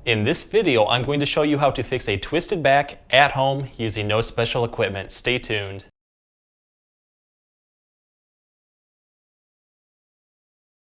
In this video, I'm going to show you how to fix a twisted back at home using no special equipment. Stay tuned.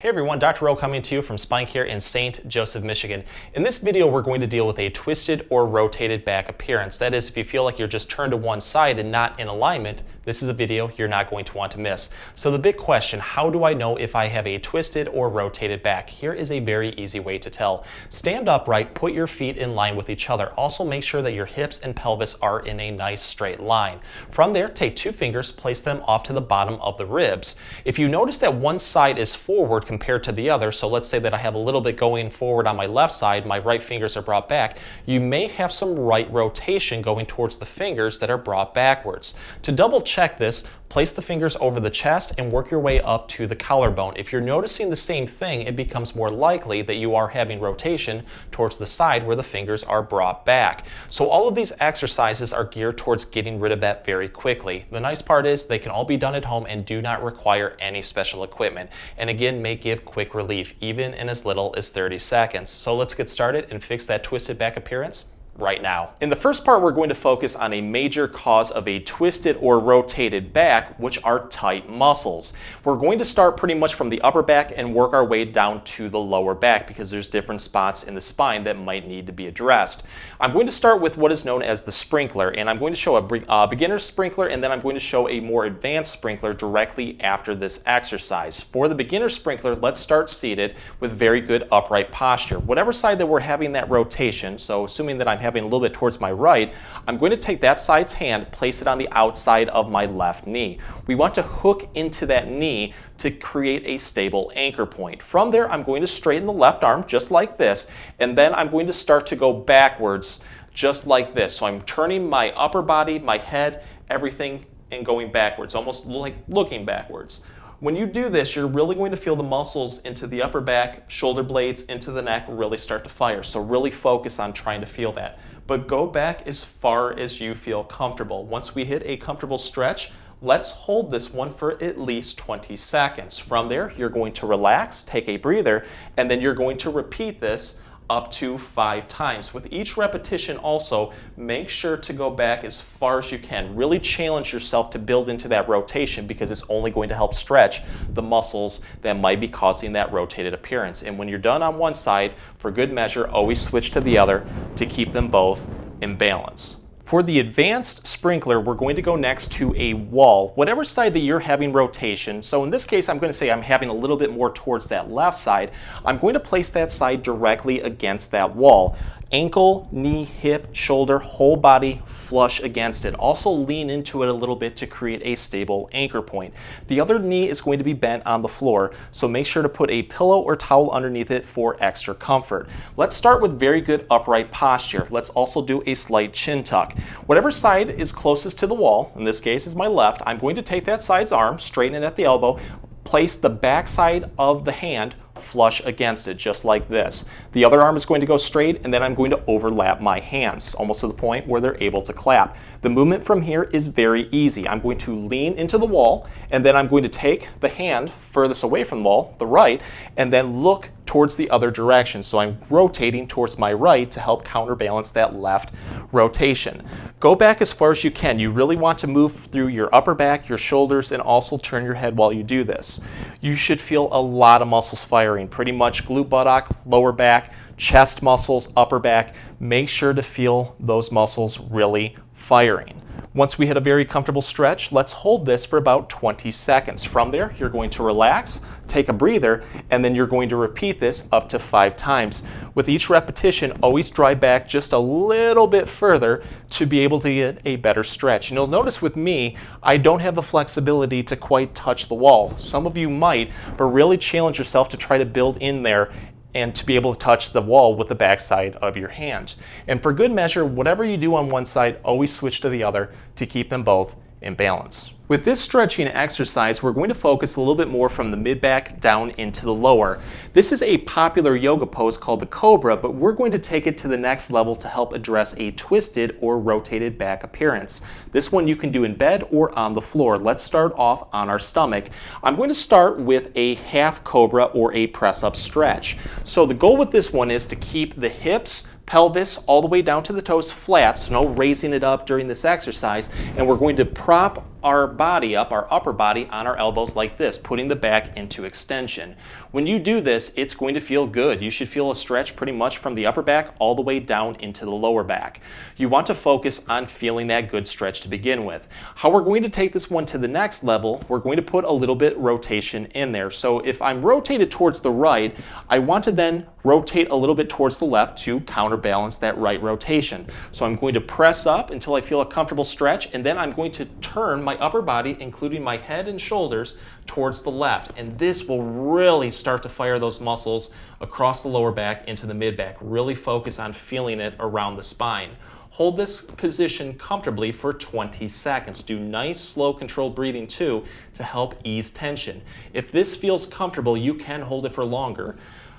Hey everyone, Dr. Rowe coming to you from SpineCare in St. Joseph, Michigan. In this video, we're going to deal with a twisted or rotated back appearance. That is, if you feel like you're just turned to one side and not in alignment, this is a video you're not going to want to miss. So the big question, how do I know if I have a twisted or rotated back? Here is a very easy way to tell. Stand upright, put your feet in line with each other. Also make sure that your hips and pelvis are in a nice straight line. From there, take two fingers, place them off to the bottom of the ribs. If you notice that one side is forward compared to the other, so let's say that I have a little bit going forward on my left side, my right fingers are brought back, you may have some right rotation going towards the fingers that are brought backwards. To double check this, place the fingers over the chest and work your way up to the collarbone. If you're noticing the same thing, it becomes more likely that you are having rotation towards the side where the fingers are brought back. So all of these exercises are geared towards getting rid of that very quickly. The nice part is they can all be done at home and do not require any special equipment. And again, may give quick relief, even in as little as 30 seconds. So let's get started and fix that twisted back appearance right now. In the first part, we're going to focus on a major cause of a twisted or rotated back, which are tight muscles. We're going to start pretty much from the upper back and work our way down to the lower back because there's different spots in the spine that might need to be addressed. I'm going to start with what is known as the sprinkler, and I'm going to show a beginner sprinkler, and then I'm going to show a more advanced sprinkler directly after this exercise. For the beginner sprinkler, let's start seated with very good upright posture. Whatever side that we're having that rotation, so assuming that I'm having a little bit towards my right, I'm going to take that side's hand, place it on the outside of my left knee. We want to hook into that knee to create a stable anchor point. From there, I'm going to straighten the left arm just like this, and then I'm going to start to go backwards just like this. So I'm turning my upper body, my head, everything, and going backwards, almost like looking backwards. When you do this, you're really going to feel the muscles into the upper back, shoulder blades, into the neck really start to fire. So really focus on trying to feel that. But go back as far as you feel comfortable. Once we hit a comfortable stretch, let's hold this one for at least 20 seconds. From there, you're going to relax, take a breather, and then you're going to repeat this up to 5 times. With each repetition also, make sure to go back as far as you can. Really challenge yourself to build into that rotation because it's only going to help stretch the muscles that might be causing that rotated appearance. And when you're done on one side, for good measure, always switch to the other to keep them both in balance. For the advanced sprinkler, we're going to go next to a wall, whatever side that you're having rotation. So in this case, I'm going to say I'm having a little bit more towards that left side. I'm going to place that side directly against that wall. Ankle, knee, hip, shoulder, whole body flush against it. Also lean into it a little bit to create a stable anchor point. The other knee is going to be bent on the floor, so make sure to put a pillow or towel underneath it for extra comfort. Let's start with very good upright posture. Let's also do a slight chin tuck. Whatever side is closest to the wall, in this case is my left, I'm going to take that side's arm, straighten it at the elbow, place the back side of the hand flush against it, just like this. The other arm is going to go straight, and then I'm going to overlap my hands, almost to the point where they're able to clap. The movement from here is very easy. I'm going to lean into the wall, and then I'm going to take the hand furthest away from the wall, the right, and then look towards the other direction. So I'm rotating towards my right to help counterbalance that left rotation. Go back as far as you can. You really want to move through your upper back, your shoulders, and also turn your head while you do this. You should feel a lot of muscles firing, pretty much glute buttock, lower back, chest muscles, upper back. Make sure to feel those muscles really firing. Once we hit a very comfortable stretch, let's hold this for about 20 seconds. From there, you're going to relax, take a breather, and then you're going to repeat this up to 5 times. With each repetition, always drive back just a little bit further to be able to get a better stretch. And you'll notice with me, I don't have the flexibility to quite touch the wall. Some of you might, but really challenge yourself to try to build in there and to be able to touch the wall with the backside of your hand. And for good measure, whatever you do on one side, always switch to the other to keep them both in balance. With this stretching exercise, we're going to focus a little bit more from the mid-back down into the lower. This is a popular yoga pose called the Cobra, but we're going to take it to the next level to help address a twisted or rotated back appearance. This one you can do in bed or on the floor. Let's start off on our stomach. I'm going to start with a half Cobra or a press-up stretch. So the goal with this one is to keep the hips, pelvis all the way down to the toes flat, so no raising it up during this exercise, and we're going to prop our body up, our upper body, on our elbows like this, putting the back into extension. When you do this, it's going to feel good. You should feel a stretch pretty much from the upper back all the way down into the lower back. You want to focus on feeling that good stretch to begin with. How we're going to take this one to the next level, we're going to put a little bit rotation in there. So if I'm rotated towards the right, I want to then rotate a little bit towards the left to counterbalance that right rotation. So I'm going to press up until I feel a comfortable stretch, and then I'm going to turn my upper body, including my head and shoulders, towards the left. And this will really start to fire those muscles across the lower back into the mid back. Really focus on feeling it around the spine. Hold this position comfortably for 20 seconds. Do nice, slow, controlled breathing too to help ease tension. If this feels comfortable, you can hold it for longer.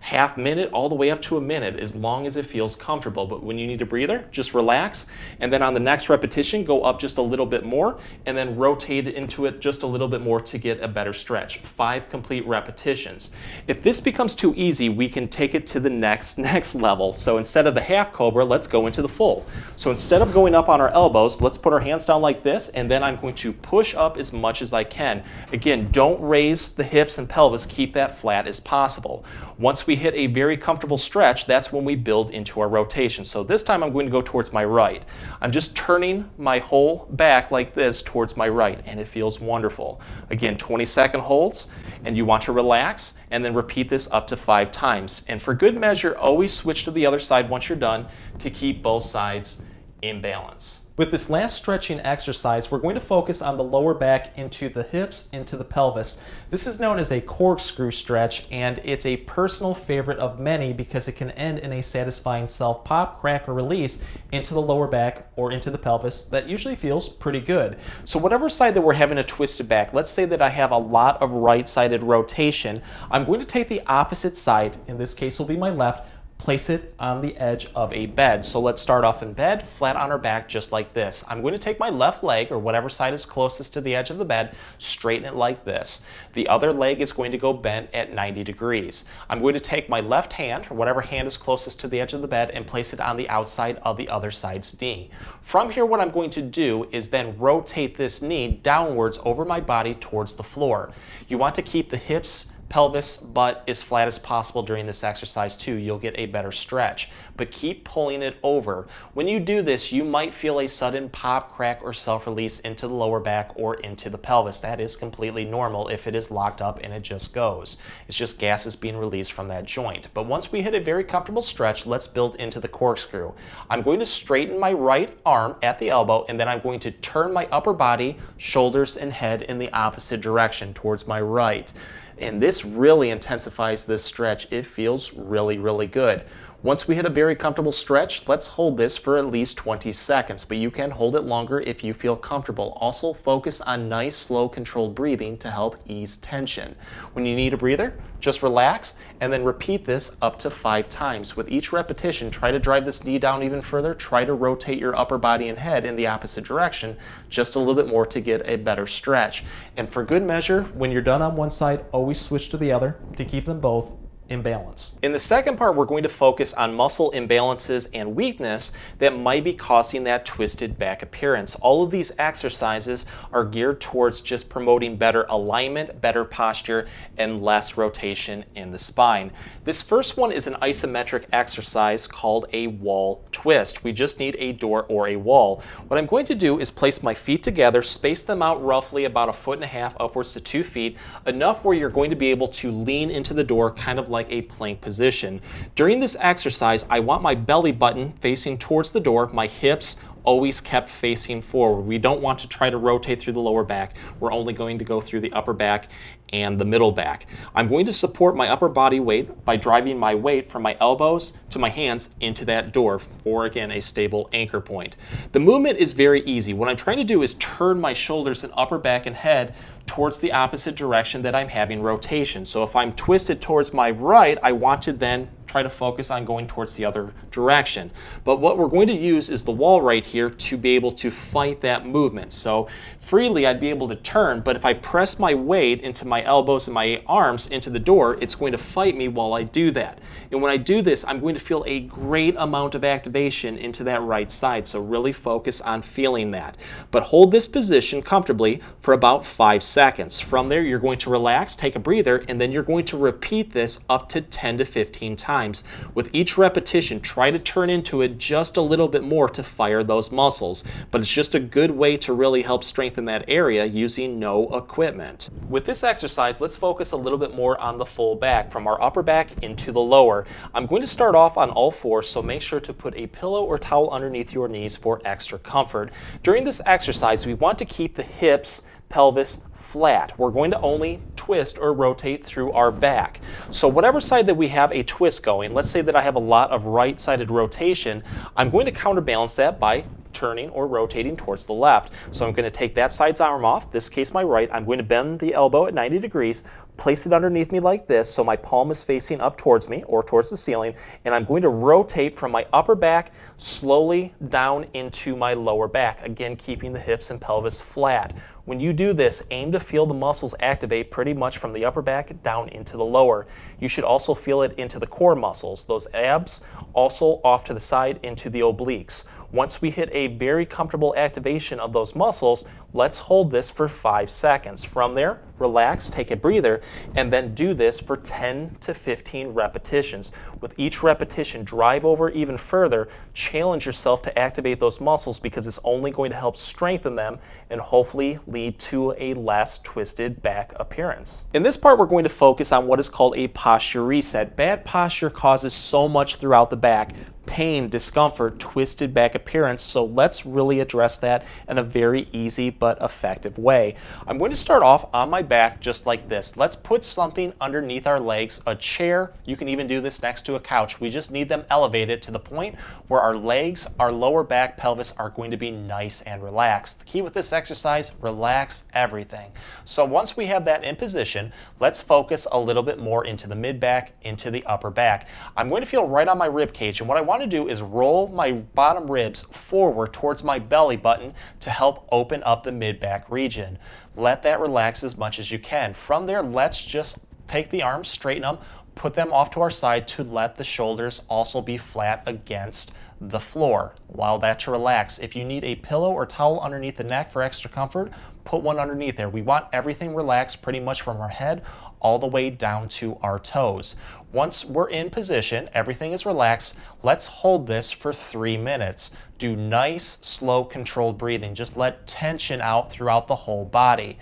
Half minute all the way up to a minute, as long as it feels comfortable. But when you need a breather, just relax, and then on the next repetition, go up just a little bit more, and then rotate into it just a little bit more to get a better stretch. 5 complete repetitions. If this becomes too easy, we can take it to the next level. So instead of the half cobra, let's go into the full. So instead of going up on our elbows, let's put our hands down like this, and then I'm going to push up as much as I can. Again, don't raise the hips and pelvis, keep that flat as possible. Once we hit a very comfortable stretch, that's when we build into our rotation. So this time I'm going to go towards my right. I'm just turning my whole back like this towards my right, and it feels wonderful. Again, 20-second holds, and you want to relax, and then repeat this up to 5 times. And for good measure, always switch to the other side once you're done to keep both sides in balance. With this last stretching exercise, we're going to focus on the lower back into the hips, into the pelvis. This is known as a corkscrew stretch, and it's a personal favorite of many because it can end in a satisfying self-pop, crack, or release into the lower back or into the pelvis that usually feels pretty good. So whatever side that we're having a twisted back, let's say that I have a lot of right-sided rotation, I'm going to take the opposite side, in this case will be my left, place it on the edge of a bed. So let's start off in bed, flat on our back, just like this. I'm going to take my left leg, or whatever side is closest to the edge of the bed, straighten it like this. The other leg is going to go bent at 90 degrees. I'm going to take my left hand, or whatever hand is closest to the edge of the bed, and place it on the outside of the other side's knee. From here, what I'm going to do is then rotate this knee downwards over my body towards the floor. You want to keep the hips, pelvis, butt as flat as possible during this exercise too. You'll get a better stretch, but keep pulling it over. When you do this, you might feel a sudden pop, crack, or self-release into the lower back or into the pelvis. That is completely normal if it is locked up and it just goes. It's just gases being released from that joint. But once we hit a very comfortable stretch, let's build into the corkscrew. I'm going to straighten my right arm at the elbow, and then I'm going to turn my upper body, shoulders, and head in the opposite direction towards my right. And this really intensifies this stretch. It feels really, really good. Once we hit a very comfortable stretch, let's hold this for at least 20 seconds, but you can hold it longer if you feel comfortable. Also focus on nice, slow, controlled breathing to help ease tension. When you need a breather, just relax and then repeat this up to 5 times. With each repetition, try to drive this knee down even further. Try to rotate your upper body and head in the opposite direction just a little bit more to get a better stretch. And for good measure, when you're done on one side, always switch to the other to keep them both in balance. In the second part, we're going to focus on muscle imbalances and weakness that might be causing that twisted back appearance. All of these exercises are geared towards just promoting better alignment, better posture, and less rotation in the spine. This first one is an isometric exercise called a wall twist. We just need a door or a wall. What I'm going to do is place my feet together, space them out roughly about 1.5 feet upwards to 2 feet, enough where you're going to be able to lean into the door kind of like a plank position. During this exercise, I want my belly button facing towards the door, my hips always kept facing forward. We don't want to try to rotate through the lower back. We're only going to go through the upper back and the middle back. I'm going to support my upper body weight by driving my weight from my elbows to my hands into that door, or again, a stable anchor point. The movement is very easy. What I'm trying to do is turn my shoulders and upper back and head towards the opposite direction that I'm having rotation. So if I'm twisted towards my right, I want to then try to focus on going towards the other direction. But what we're going to use is the wall right here to be able to fight that movement. So freely I'd be able to turn, but if I press my weight into my elbows and my arms into the door, it's going to fight me while I do that. And when I do this, I'm going to feel a great amount of activation into that right side. So really focus on feeling that. But hold this position comfortably for about 5 seconds. From there, you're going to relax, take a breather, and then you're going to repeat this up to 10 to 15 times. With each repetition, try to turn into it just a little bit more to fire those muscles. But it's just a good way to really help strengthen that area using no equipment. With this exercise, let's focus a little bit more on the full back, from our upper back into the lower. I'm going to start off on all fours, so make sure to put a pillow or towel underneath your knees for extra comfort. During this exercise, we want to keep the hips, pelvis flat. We're going to only twist or rotate through our back. So whatever side that we have a twist going, let's say that I have a lot of right-sided rotation, I'm going to counterbalance that by turning or rotating towards the left. So I'm going to take that side's arm off, this case my right. I'm going to bend the elbow at 90 degrees, place it underneath me like this so my palm is facing up towards me or towards the ceiling, and I'm going to rotate from my upper back slowly down into my lower back, again keeping the hips and pelvis flat. When you do this, aim to feel the muscles activate pretty much from the upper back down into the lower. You should also feel it into the core muscles, those abs, also off to the side into the obliques. Once we hit a very comfortable activation of those muscles, let's hold this for 5 seconds. From there, relax, take a breather, and then do this for 10 to 15 repetitions. With each repetition, drive over even further, challenge yourself to activate those muscles because it's only going to help strengthen them and hopefully lead to a less twisted back appearance. In this part, we're going to focus on what is called a posture reset. Bad posture causes so much throughout the back: pain, discomfort, twisted back appearance. So let's really address that in a very easy but effective way. I'm going to start off on my back just like this. Let's put something underneath our legs, a chair. You can even do this next to a couch. We just need them elevated to the point where our legs, our lower back, pelvis are going to be nice and relaxed. The key with this exercise, relax everything. So once we have that in position, let's focus a little bit more into the mid back, into the upper back. I'm going to feel right on my rib cage, and what I want to do is roll my bottom ribs forward towards my belly button to help open up the mid-back region. Let that relax as much as you can. From there, let's just take the arms, straighten them, put them off to our side to let the shoulders also be flat against the floor. Allow that to relax. If you need a pillow or towel underneath the neck for extra comfort, put one underneath there. We want everything relaxed pretty much from our head all the way down to our toes. Once we're in position, everything is relaxed, let's hold this for 3 minutes. Do nice, slow, controlled breathing. Just let tension out throughout the whole body.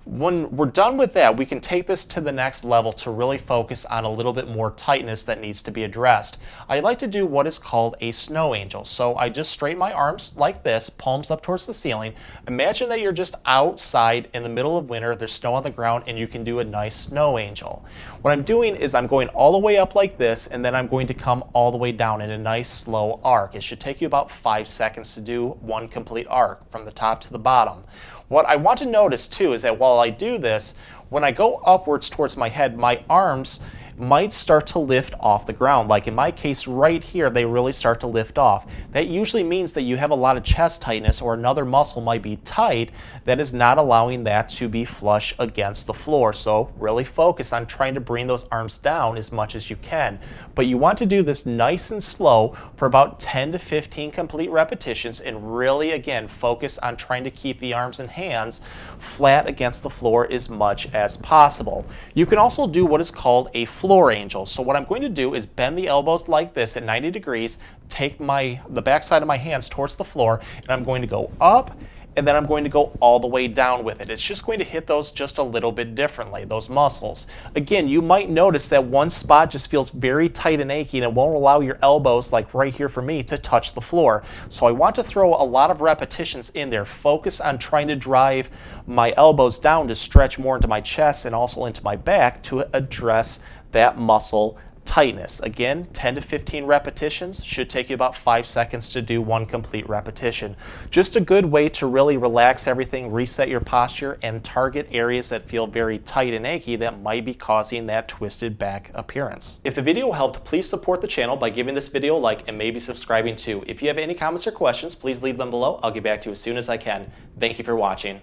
When we're done with that, we can take this to the next level to really focus on a little bit more tightness that needs to be addressed. I like to do what is called a snow angel. So I just straighten my arms like this, palms up towards the ceiling. Imagine that you're just outside in the middle of winter, there's snow on the ground, and you can do a nice snow angel. What I'm doing is I'm going all the way up like this, and then I'm going to come all the way down in a nice slow arc. It should take you about 5 seconds to do one complete arc from the top to the bottom. What I want to notice too is that while I do this, when I go upwards towards my head, my arms might start to lift off the ground. Like in my case right here, they really start to lift off. That usually means that you have a lot of chest tightness, or another muscle might be tight that is not allowing that to be flush against the floor. So really focus on trying to bring those arms down as much as you can. But you want to do this nice and slow for about 10 to 15 complete repetitions, and really again focus on trying to keep the arms and hands flat against the floor as much as possible. You can also do what is called a floor angel. So what I'm going to do is bend the elbows like this at 90 degrees, take the back side of my hands towards the floor, and I'm going to go up, and then I'm going to go all the way down with it. It's just going to hit those just a little bit differently, those muscles. Again, you might notice that one spot just feels very tight and achy, and it won't allow your elbows, like right here for me, to touch the floor. So I want to throw a lot of repetitions in there. Focus on trying to drive my elbows down to stretch more into my chest and also into my back to address that muscle Tightness, again, 10 to 15 repetitions, should take you about 5 seconds to do one complete repetition. Just a good way to really relax everything, reset your posture, and target areas that feel very tight and achy that might be causing that twisted back appearance. If the video helped, please support the channel by giving this video a like and maybe subscribing too. If you have any comments or questions, please leave them below. I'll get back to you as soon as I can. Thank you for watching.